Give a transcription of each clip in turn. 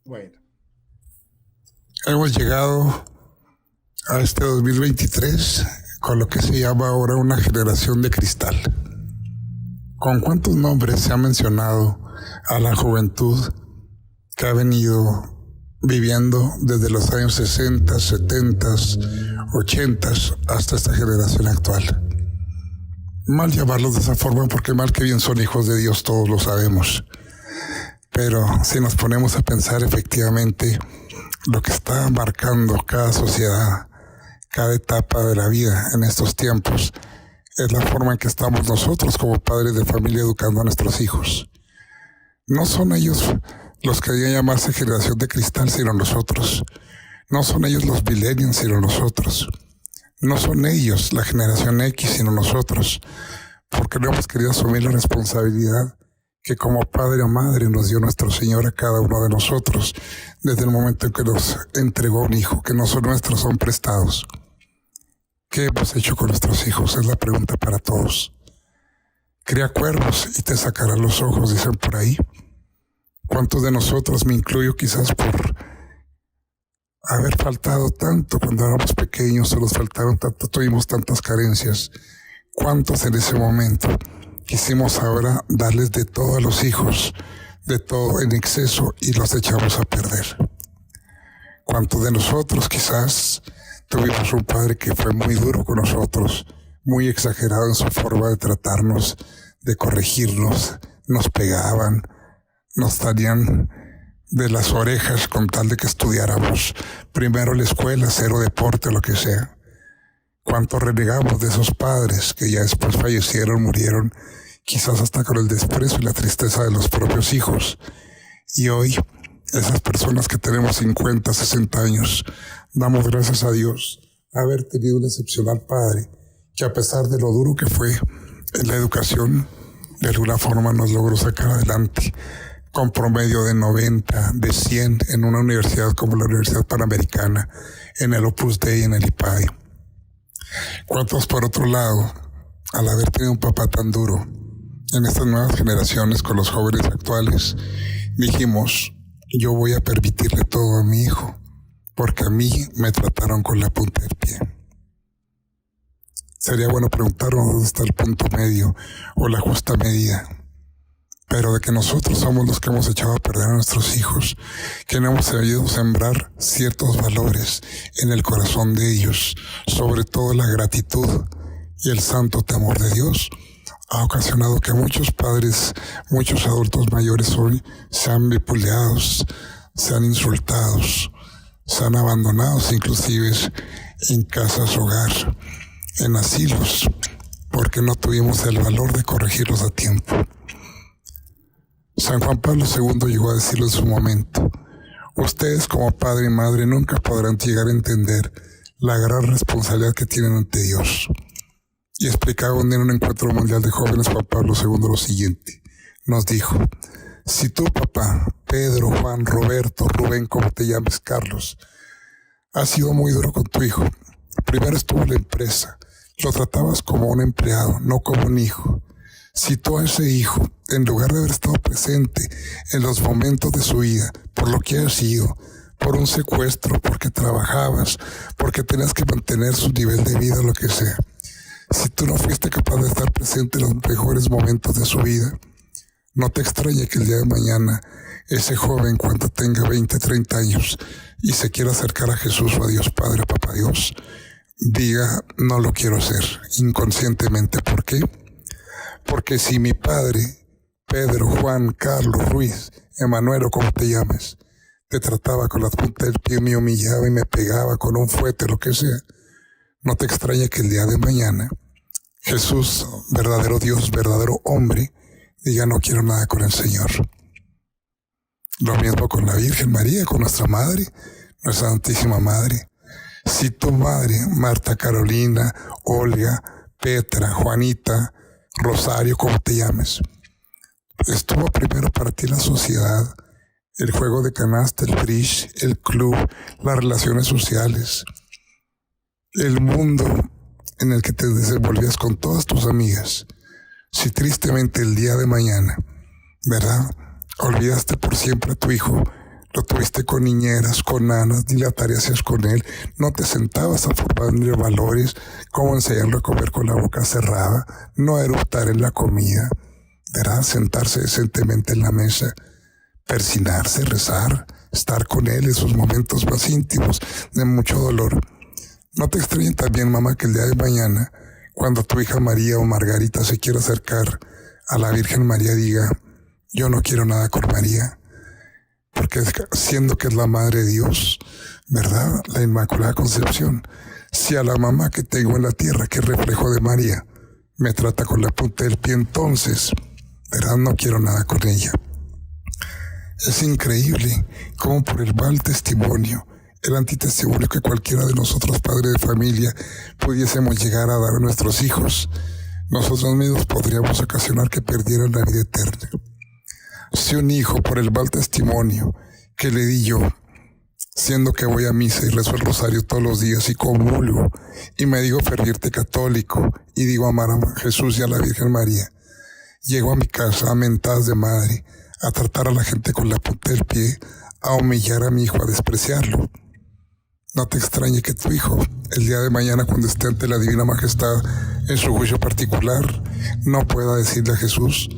Bueno, hemos llegado a este 2023 con lo que se llama ahora una generación de cristal. ¿Con cuántos nombres se ha mencionado a la juventud que ha venido viviendo desde los años 60, 70, 80 hasta esta generación actual? Mal llamarlos de esa forma porque mal que bien son hijos de Dios, todos lo sabemos. Pero si nos ponemos a pensar efectivamente lo que está marcando cada sociedad, cada etapa de la vida en estos tiempos, es la forma en que estamos nosotros como padres de familia educando a nuestros hijos. No son ellos los que deberían llamarse generación de cristal, sino nosotros. No son ellos los millennials, sino nosotros. No son ellos la generación X, sino nosotros, porque no hemos querido asumir la responsabilidad que como padre o madre nos dio nuestro Señor a cada uno de nosotros desde el momento en que nos entregó un hijo, que no son nuestros, son prestados. ¿Qué hemos hecho con nuestros hijos? Es la pregunta para todos. Cría cuervos y te sacarán los ojos, dicen por ahí. ¿Cuántos de nosotros, me incluyo quizás por haber faltado tanto cuando éramos pequeños, o nos faltaron tanto, tuvimos tantas carencias? ¿Cuántos en ese momento quisimos ahora darles de todo a los hijos, de todo en exceso, y los echamos a perder? ¿Cuántos de nosotros quizás tuvimos un padre que fue muy duro con nosotros, muy exagerado en su forma de tratarnos, de corregirnos, nos pegaban, nos talían de las orejas con tal de que estudiáramos primero la escuela, cero deporte, lo que sea? ¿Cuánto renegamos de esos padres que ya después fallecieron, murieron, quizás hasta con el desprecio y la tristeza de los propios hijos? Y hoy, esas personas que tenemos 50, 60 años, damos gracias a Dios haber tenido un excepcional padre que, a pesar de lo duro que fue en la educación, de alguna forma nos logró sacar adelante con promedio de 90, de 100 en una universidad como la Universidad Panamericana, en el Opus Dei, en el IPADE. ¿Cuántos, por otro lado, al haber tenido un papá tan duro en estas nuevas generaciones con los jóvenes actuales, dijimos, yo voy a permitirle todo a mi hijo, porque a mí me trataron con la punta del pie? Sería bueno preguntarnos dónde está el punto medio o la justa medida. Pero de que nosotros somos los que hemos echado a perder a nuestros hijos, que no hemos sabido sembrar ciertos valores en el corazón de ellos, sobre todo la gratitud y el santo temor de Dios, ha ocasionado que muchos padres, muchos adultos mayores hoy sean vapuleados, sean insultados, sean abandonados inclusive en casas hogar, en asilos, porque no tuvimos el valor de corregirlos a tiempo. San Juan Pablo II llegó a decirlo en su momento: ustedes como padre y madre nunca podrán llegar a entender la gran responsabilidad que tienen ante Dios. Y explicaba un día en un encuentro mundial de jóvenes Juan Pablo II lo siguiente. Nos dijo: si tú, papá, Pedro, Juan, Roberto, Rubén, como te llames, Carlos, has sido muy duro con tu hijo. Primero estuvo en la empresa, lo tratabas como un empleado, no como un hijo. Si tú a ese hijo, en lugar de haber estado presente en los momentos de su vida, por lo que has sido, por un secuestro, porque trabajabas, porque tenías que mantener su nivel de vida, lo que sea, si tú no fuiste capaz de estar presente en los mejores momentos de su vida, no te extrañe que el día de mañana ese joven, cuando tenga 20, 30 años y se quiera acercar a Jesús o a Dios Padre, Papá Dios, diga, no lo quiero hacer, inconscientemente. ¿Por qué? Porque si mi padre, Pedro, Juan, Carlos, Ruiz, Emanuel o como te llames, te trataba con la punta del pie, me humillaba y me pegaba con un fuete, lo que sea, no te extraña que el día de mañana Jesús, verdadero Dios, verdadero hombre, diga, no quiero nada con el Señor. Lo mismo con la Virgen María, con nuestra Madre, nuestra Santísima Madre. Si tu madre, Marta Carolina, Olga, Petra, Juanita, Rosario, como te llames, estuvo primero para ti la sociedad, el juego de canasta, el bridge, el club, las relaciones sociales, el mundo en el que te desenvolvías con todas tus amigas. Si tristemente el día de mañana, ¿verdad?, olvidaste por siempre a tu hijo, Lo tuviste con niñeras, con nanas, ni la tarea hacías con él. No te sentabas a formarle valores, como enseñarlo a comer con la boca cerrada, no eruptar en la comida, ¿verdad? Sentarse decentemente en la mesa, persinarse, rezar, estar con él en sus momentos más íntimos de mucho dolor. No te extrañe también, mamá, que el día de mañana, cuando tu hija María o Margarita se quiera acercar a la Virgen María, diga: yo no quiero nada con María, porque siendo que es la Madre de Dios, ¿verdad? La Inmaculada Concepción. Si a la mamá que tengo en la tierra, que es reflejo de María, me trata con la punta del pie, entonces, ¿verdad? No quiero nada con ella. Es increíble cómo por el mal testimonio, el antitestimonio que cualquiera de nosotros, padres de familia, pudiésemos llegar a dar a nuestros hijos, nosotros mismos podríamos ocasionar que perdieran la vida eterna. Si un hijo, por el mal testimonio que le di yo, siendo que voy a misa y rezo el rosario todos los días y comulgo, y me digo ferviente católico, y digo amar a Jesús y a la Virgen María, llego a mi casa a mentadas de madre, a tratar a la gente con la punta del pie, a humillar a mi hijo, a despreciarlo. No te extrañe que tu hijo, el día de mañana, cuando esté ante la Divina Majestad en su juicio particular, no pueda decirle a Jesús: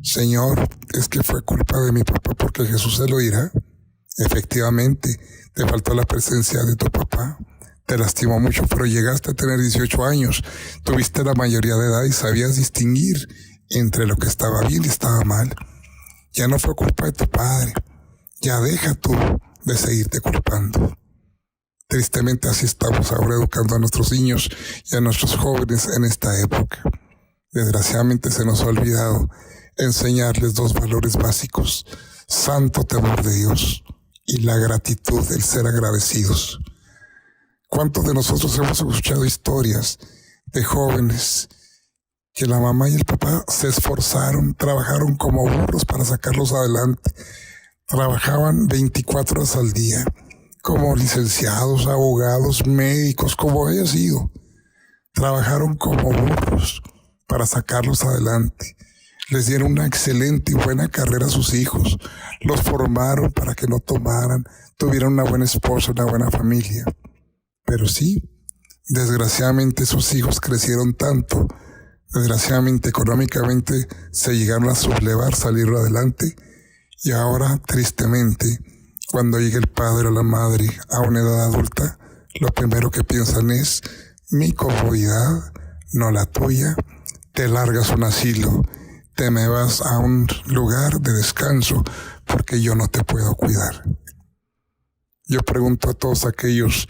Señor, es que fue culpa de mi papá, porque Jesús se lo dirá. Efectivamente, te faltó la presencia de tu papá, te lastimó mucho, pero llegaste a tener 18 años, tuviste la mayoría de edad y sabías distinguir entre lo que estaba bien y estaba mal. Ya no fue culpa de tu padre, ya deja tú de seguirte culpando. Tristemente así estamos ahora educando a nuestros niños y a nuestros jóvenes en esta época. Desgraciadamente se nos ha olvidado enseñarles dos valores básicos: santo temor de Dios y la gratitud, el ser agradecidos. ¿Cuántos de nosotros hemos escuchado historias de jóvenes que la mamá y el papá se esforzaron, trabajaron como burros para sacarlos adelante? Trabajaban 24 horas al día, como licenciados, abogados, médicos, como haya sido. Trabajaron como burros para sacarlos adelante. Les dieron una excelente y buena carrera a sus hijos. Los formaron para que no tomaran, tuvieran una buena esposa, una buena familia. Pero sí, desgraciadamente sus hijos crecieron tanto, desgraciadamente económicamente se llegaron a sublevar, salieron adelante, y ahora, tristemente, cuando llega el padre o la madre a una edad adulta, lo primero que piensan es: mi comodidad, no la tuya. Te largas a un asilo, te me vas a un lugar de descanso porque yo no te puedo cuidar. Yo pregunto a todos aquellos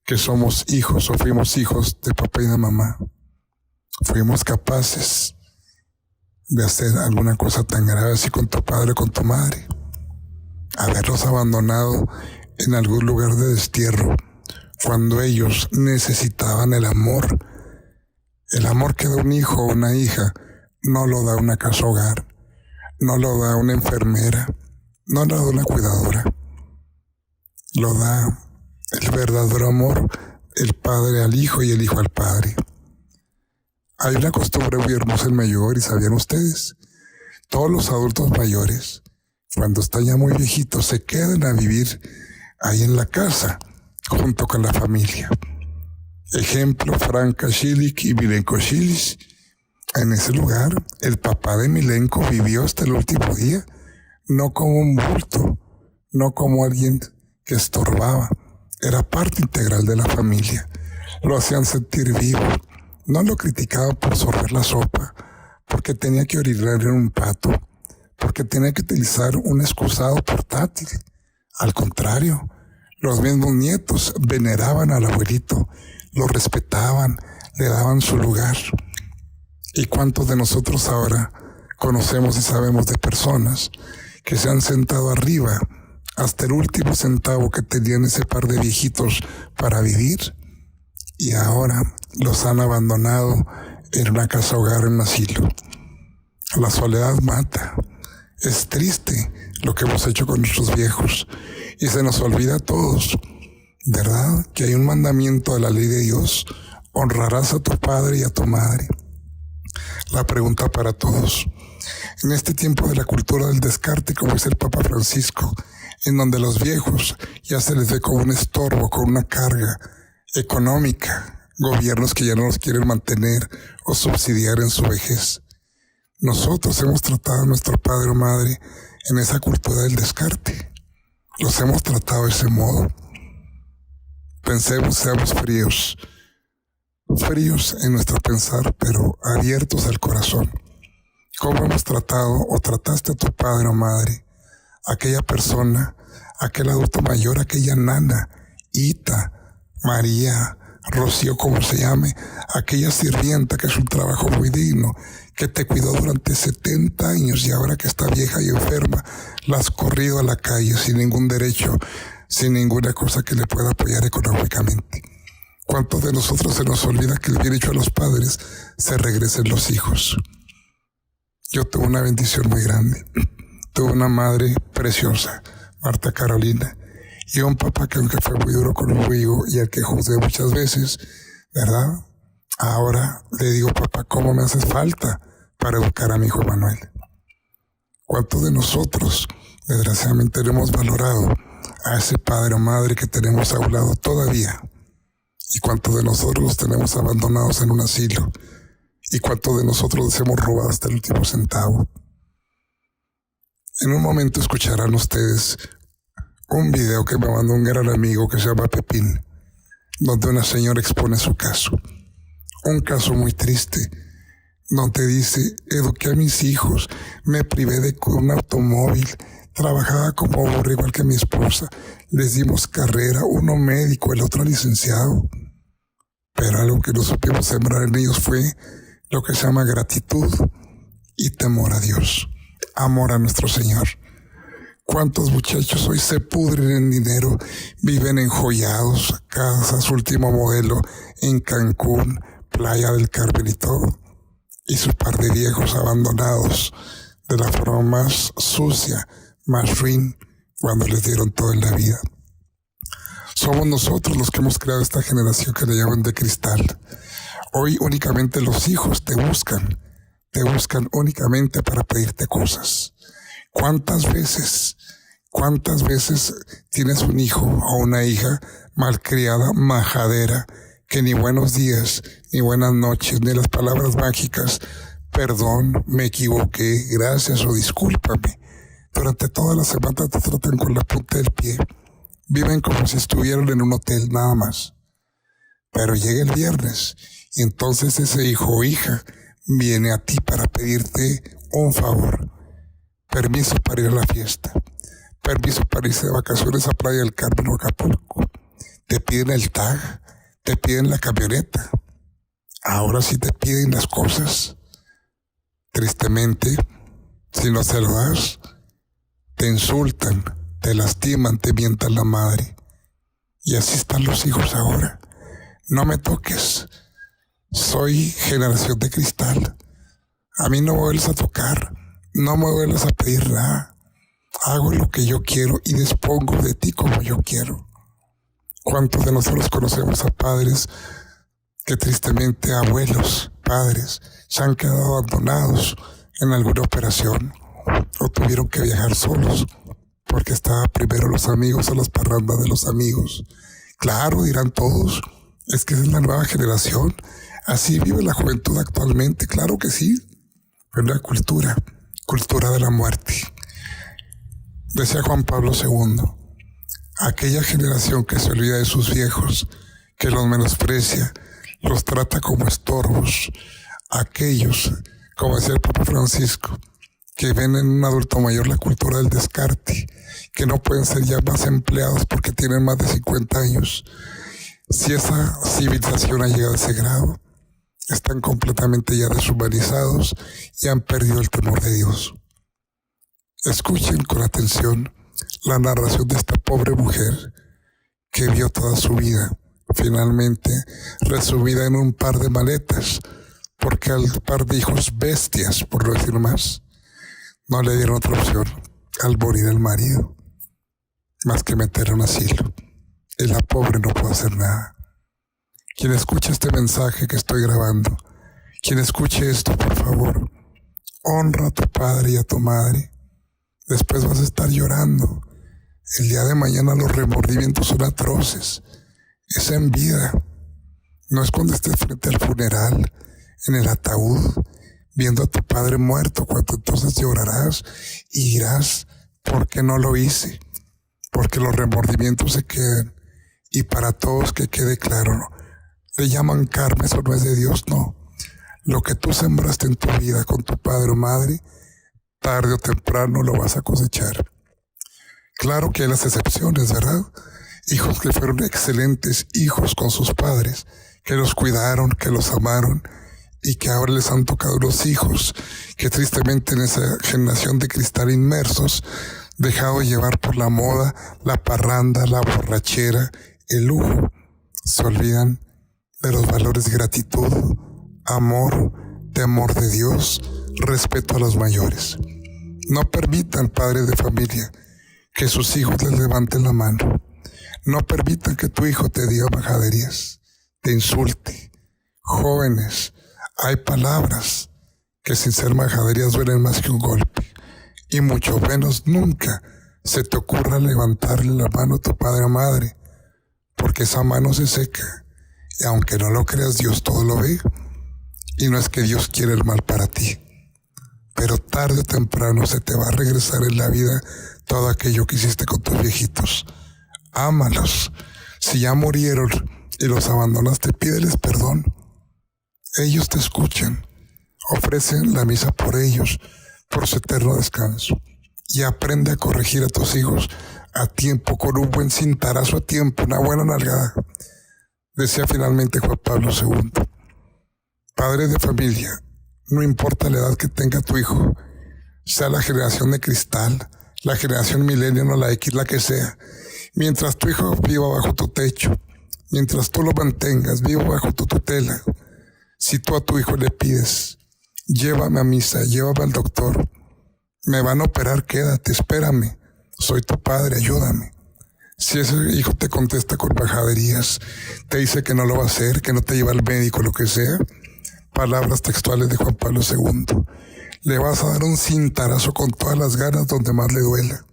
que somos hijos o fuimos hijos de papá y de mamá, ¿fuimos capaces de hacer alguna cosa tan grave así con tu padre o con tu madre? Haberlos abandonado en algún lugar de destierro cuando ellos necesitaban el amor. El amor que da un hijo o una hija no lo da una casa hogar, no lo da una enfermera, no lo da una cuidadora. Lo da el verdadero amor, el padre al hijo y el hijo al padre. Hay una costumbre muy hermosa en Medjugorje, ¿sabían ustedes? Todos los adultos mayores, cuando están ya muy viejitos, se quedan a vivir ahí en la casa, junto con la familia. Ejemplo, Franka Šilik y Milenko Šilik. En ese lugar, el papá de Milenko vivió hasta el último día, no como un bulto, no como alguien que estorbaba. Era parte integral de la familia. Lo hacían sentir vivo. No lo criticaban por sorber la sopa, porque tenía que orinar en un pato, porque tenía que utilizar un excusado portátil. Al contrario, los mismos nietos veneraban al abuelito, lo respetaban, le daban su lugar. ¿Y cuántos de nosotros ahora conocemos y sabemos de personas que se han sentado arriba hasta el último centavo que tenían ese par de viejitos para vivir, y ahora los han abandonado en una casa hogar, en un asilo? La soledad mata. Es triste lo que hemos hecho con nuestros viejos, y se nos olvida a todos, ¿verdad?, que hay un mandamiento de la ley de Dios: honrarás a tu padre y a tu madre. La pregunta para todos: en este tiempo de la cultura del descarte, como dice el Papa Francisco, en donde los viejos ya se les ve como un estorbo, con una carga económica, gobiernos que ya no los quieren mantener o subsidiar en su vejez. Nosotros hemos tratado a nuestro padre o madre en esa cultura del descarte. Los hemos tratado de ese modo. Pensemos, seamos fríos en nuestro pensar, pero abiertos al corazón. ¿Cómo hemos tratado o trataste a tu padre o madre, aquella persona, aquel adulto mayor, aquella nana, Ita, María, Rocío, como se llame, aquella sirvienta que es un trabajo muy digno, que te cuidó durante 70 años y ahora que está vieja y enferma, la has corrido a la calle sin ningún derecho, sin ninguna cosa que le pueda apoyar económicamente? ¿Cuántos de nosotros se nos olvida que el bien hecho a los padres se regresen los hijos? Yo tuve una bendición muy grande. Tuve una madre preciosa, Marta Carolina, y un papá que aunque fue muy duro conmigo y al que juzgué muchas veces, ¿verdad? Ahora le digo, papá, ¿cómo me haces falta para educar a mi hijo Manuel? ¿Cuántos de nosotros, desgraciadamente, no hemos valorado a ese padre o madre que tenemos a un lado todavía? ¿Y cuántos de nosotros los tenemos abandonados en un asilo? ¿Y cuántos de nosotros les hemos robado hasta el último centavo? En un momento escucharán ustedes un video que me mandó un gran amigo que se llama Pepín, donde una señora expone su caso. Un caso muy triste, donde dice, eduqué a mis hijos, me privé de un automóvil, trabajaba como burro igual que mi esposa, les dimos carrera, uno médico, el otro licenciado. Pero algo que no supimos sembrar en ellos fue lo que se llama gratitud y temor a Dios, amor a nuestro Señor. ¿Cuántos muchachos hoy se pudren en dinero, viven enjollados, casas último modelo en Cancún, Playa del Carmen y todo? Y su par de viejos abandonados de la forma más sucia, más ruin, cuando les dieron todo en la vida. Somos nosotros los que hemos creado esta generación que le llaman de cristal. Hoy únicamente los hijos te buscan únicamente para pedirte cosas. ¿Cuántas veces tienes un hijo o una hija malcriada, majadera, que ni buenos días, ni buenas noches, ni las palabras mágicas, perdón, me equivoqué, gracias o discúlpame, durante toda la semana te tratan con la punta del pie? Viven como si estuvieran en un hotel nada más. Pero llega el viernes y entonces ese hijo o hija viene a ti para pedirte un favor. Permiso para ir a la fiesta. Permiso para irse de vacaciones a Playa del Carmen o Acapulco. Te piden el tag, te piden la camioneta. Ahora sí te piden las cosas. Tristemente, si no se lo das, te insultan, te lastiman, te mientan la madre. Y así están los hijos ahora. No me toques. Soy generación de cristal. A mí no me vuelves a tocar. No me vuelves a pedir nada. Hago lo que yo quiero y dispongo de ti como yo quiero. ¿Cuántos de nosotros conocemos a padres que tristemente, abuelos, padres, se han quedado abandonados en alguna operación o tuvieron que viajar solos porque estaban primero los amigos o las parrandas de los amigos? Claro, dirán todos, es que es la nueva generación, así vive la juventud actualmente. Claro que sí, pero la cultura de la muerte. Decía Juan Pablo II, aquella generación que se olvida de sus viejos, que los menosprecia, los trata como estorbos. Aquellos, como decía el Papa Francisco, que ven en un adulto mayor la cultura del descarte, que no pueden ser ya más empleados porque tienen más de 50 años. Si esa civilización ha llegado a ese grado, están completamente ya deshumanizados y han perdido el temor de Dios. Escuchen con atención la narración de esta pobre mujer que vio toda su vida, finalmente resumida en un par de maletas, porque al par de hijos bestias, por no decir más, no le dieron otra opción al morir el marido, más que meter en un asilo. Y la pobre no puede hacer nada. Quien escuche este mensaje que estoy grabando, quien escuche esto, por favor, honra a tu padre y a tu madre. Después vas a estar llorando El día de mañana los remordimientos son atroces. Es en vida. No es cuando estés frente al funeral, en el ataúd, viendo a tu padre muerto, cuando entonces llorarás y dirás, ¿por qué no lo hice? Porque los remordimientos se quedan. Y para todos que quede claro, ¿no? Le llaman karma, eso no es de Dios, no. Lo que tú sembraste en tu vida con tu padre o madre, tarde o temprano lo vas a cosechar. Claro que hay las excepciones, ¿verdad? Hijos que fueron excelentes hijos con sus padres, que los cuidaron, que los amaron, y que ahora les han tocado los hijos, que tristemente en esa generación de cristal inmersos, dejado llevar por la moda, la parranda, la borrachera, el lujo, se olvidan de los valores de gratitud, amor, temor de Dios, respeto a los mayores. No permitan, padres de familia, que sus hijos les levanten la mano. No permitan que tu hijo te diga majaderías, te insulte. Jóvenes, hay palabras que sin ser majaderías duelen más que un golpe. Y mucho menos nunca se te ocurra levantarle la mano a tu padre o madre, porque esa mano se seca. Y aunque no lo creas, Dios todo lo ve. Y no es que Dios quiera el mal para ti, pero tarde o temprano se te va a regresar en la vida todo aquello que hiciste con tus viejitos. Ámalos. Si ya murieron y los abandonaste, pídeles perdón. Ellos te escuchan. Ofrecen la misa por ellos, por su eterno descanso. Y aprende a corregir a tus hijos a tiempo, con un buen cintarazo a tiempo, una buena nalgada. Decía finalmente Juan Pablo II. Padres de familia, no importa la edad que tenga tu hijo, sea la generación de cristal, la generación millennial o la X, la que sea, mientras tu hijo viva bajo tu techo, mientras tú lo mantengas vivo bajo tu tutela, si tú a tu hijo le pides, llévame a misa, llévame al doctor, me van a operar, quédate, espérame, soy tu padre, ayúdame. Si ese hijo te contesta con majaderías, te dice que no lo va a hacer, que no te lleva al médico, lo que sea, palabras textuales de Juan Pablo II, le vas a dar un cintarazo con todas las ganas donde más le duela.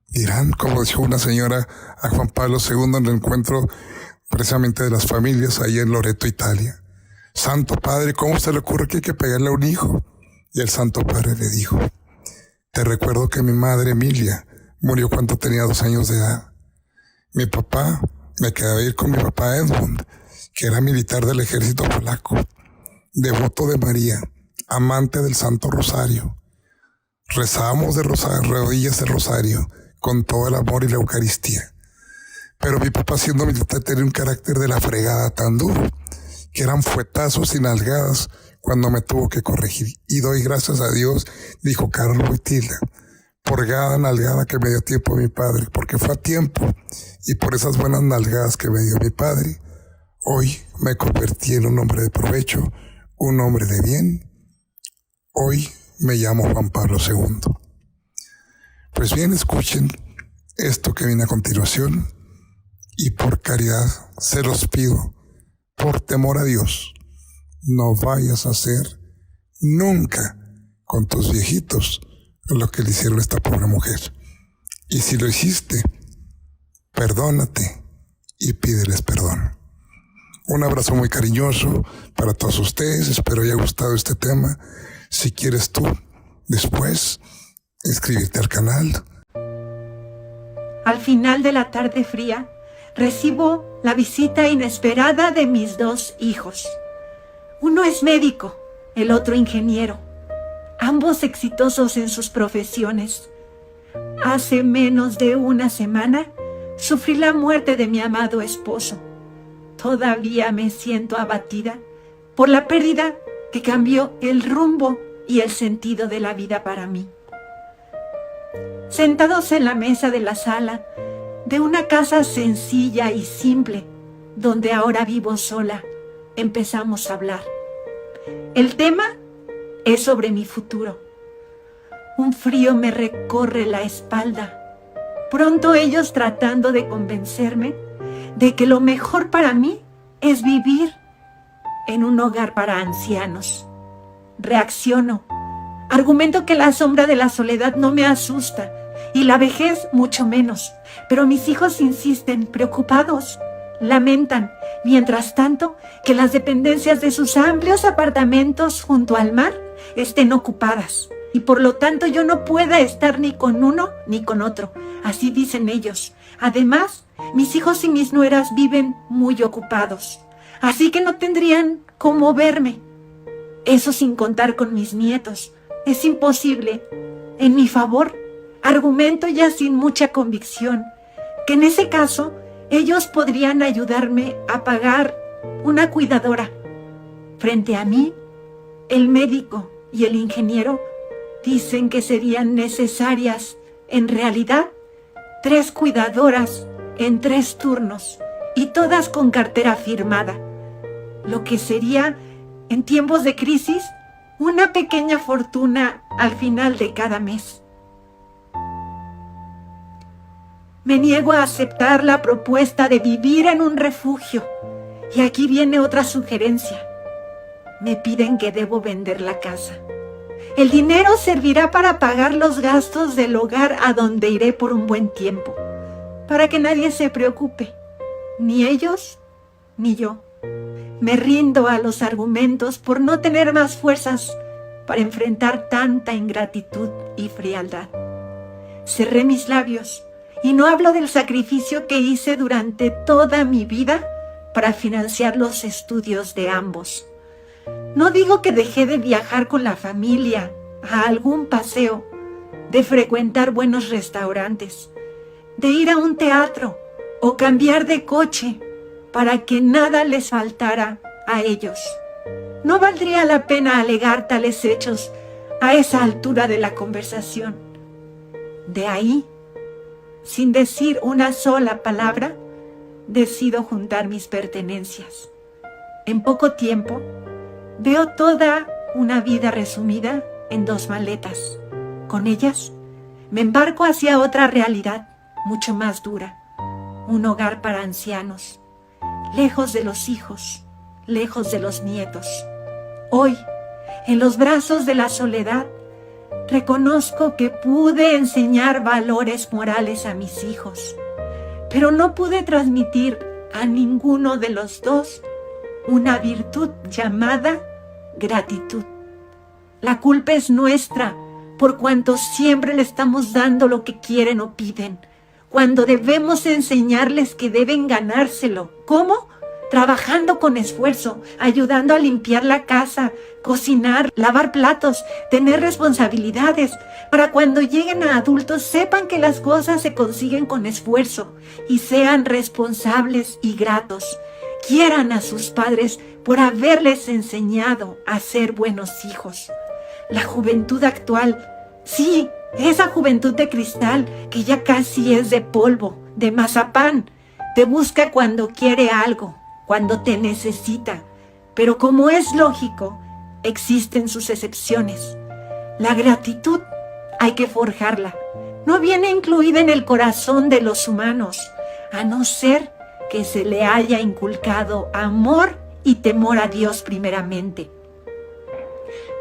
Dirán, como dijo una señora a Juan Pablo II en el encuentro precisamente de las familias ahí en Loreto, Italia: Santo Padre, ¿cómo se le ocurre que hay que pegarle a un hijo? Y el Santo Padre le dijo: te recuerdo que mi madre Emilia murió cuando tenía 2 años de edad. Mi papá, me quedé a ir con mi papá Edmund, que era militar del ejército polaco, devoto de María, amante del Santo Rosario. Rezábamos de rodillas el rosario con todo el amor y la Eucaristía. Pero mi papá, siendo militar, tenía un carácter de la fregada tan duro que eran fuetazos y nalgadas cuando me tuvo que corregir. Y doy gracias a Dios, dijo Carlos Wojtyla, por cada nalgada que me dio tiempo mi padre, porque fue a tiempo, y por esas buenas nalgadas que me dio mi padre, hoy me convertí en un hombre de provecho, un hombre de bien. Hoy me llamo Juan Pablo II. Pues bien, escuchen esto que viene a continuación, y por caridad se los pido, por temor a Dios, no vayas a hacer nunca con tus viejitos lo que le hicieron a esta pobre mujer. Y si lo hiciste, perdónate y pídeles perdón. Un abrazo muy cariñoso para todos ustedes. Espero haya gustado este tema. Si quieres tú, después, inscribirte al canal. Al final de la tarde fría, recibo la visita inesperada de mis 2 hijos. Uno es médico, el otro ingeniero, ambos exitosos en sus profesiones. Hace menos de una semana sufrí la muerte de mi amado esposo. Todavía me siento abatida por la pérdida que cambió el rumbo y el sentido de la vida para mí. Sentados en la mesa de la sala de una casa sencilla y simple, donde ahora vivo sola, empezamos a hablar. El tema es sobre mi futuro. Un frío me recorre la espalda. Pronto ellos tratando de convencerme de que lo mejor para mí es vivir en un hogar para ancianos. Reacciono. Argumento que la sombra de la soledad no me asusta y la vejez mucho menos. Pero mis hijos insisten, preocupados. Lamentan, mientras tanto, que las dependencias de sus amplios apartamentos junto al mar estén ocupadas, y por lo tanto yo no pueda estar ni con uno ni con otro. Así dicen ellos. Además, mis hijos y mis nueras viven muy ocupados, así que no tendrían cómo verme. Eso sin contar con mis nietos. Es imposible. En mi favor, argumento ya sin mucha convicción, que en ese caso ellos podrían ayudarme a pagar una cuidadora. Frente a mí, el médico y el ingeniero dicen que serían necesarias, en realidad, 3 cuidadoras en 3 turnos, y todas con cartera firmada, lo que sería, en tiempos de crisis, una pequeña fortuna al final de cada mes. Me niego a aceptar la propuesta de vivir en un refugio. Y aquí viene otra sugerencia. Me piden que debo vender la casa. El dinero servirá para pagar los gastos del hogar a donde iré por un buen tiempo, para que nadie se preocupe, ni ellos ni yo. Me rindo a los argumentos por no tener más fuerzas para enfrentar tanta ingratitud y frialdad. Cerré mis labios y no hablo del sacrificio que hice durante toda mi vida para financiar los estudios de ambos. No digo que dejé de viajar con la familia a algún paseo, de frecuentar buenos restaurantes, de ir a un teatro o cambiar de coche para que nada les faltara a ellos. No valdría la pena alegar tales hechos a esa altura de la conversación. De ahí, sin decir una sola palabra, decido juntar mis pertenencias. En poco tiempo, veo toda una vida resumida en 2 maletas. Con ellas, me embarco hacia otra realidad, mucho más dura. Un hogar para ancianos, lejos de los hijos, lejos de los nietos. Hoy, en los brazos de la soledad, reconozco que pude enseñar valores morales a mis hijos, pero no pude transmitir a ninguno de los dos una virtud llamada gratitud. La culpa es nuestra, por cuanto siempre le estamos dando lo que quieren o piden, cuando debemos enseñarles que deben ganárselo. ¿Cómo? Trabajando con esfuerzo, ayudando a limpiar la casa, cocinar, lavar platos, tener responsabilidades, para cuando lleguen a adultos sepan que las cosas se consiguen con esfuerzo y sean responsables y gratos. Quieran a sus padres por haberles enseñado a ser buenos hijos. La juventud actual, sí, esa juventud de cristal que ya casi es de polvo, de mazapán, te busca cuando quiere algo, cuando te necesita, pero como es lógico, existen sus excepciones. La gratitud hay que forjarla, no viene incluida en el corazón de los humanos, a no ser que se le haya inculcado amor y temor a Dios primeramente.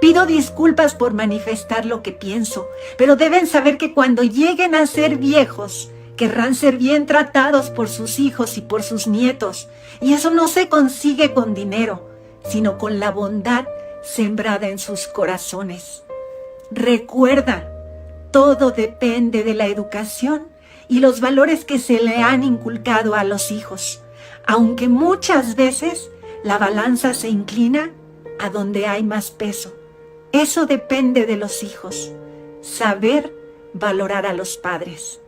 Pido disculpas por manifestar lo que pienso, pero deben saber que cuando lleguen a ser viejos, querrán ser bien tratados por sus hijos y por sus nietos, y eso no se consigue con dinero, sino con la bondad sembrada en sus corazones. Recuerda, todo depende de la educación y los valores que se le han inculcado a los hijos, aunque muchas veces la balanza se inclina a donde hay más peso. Eso depende de los hijos, saber valorar a los padres.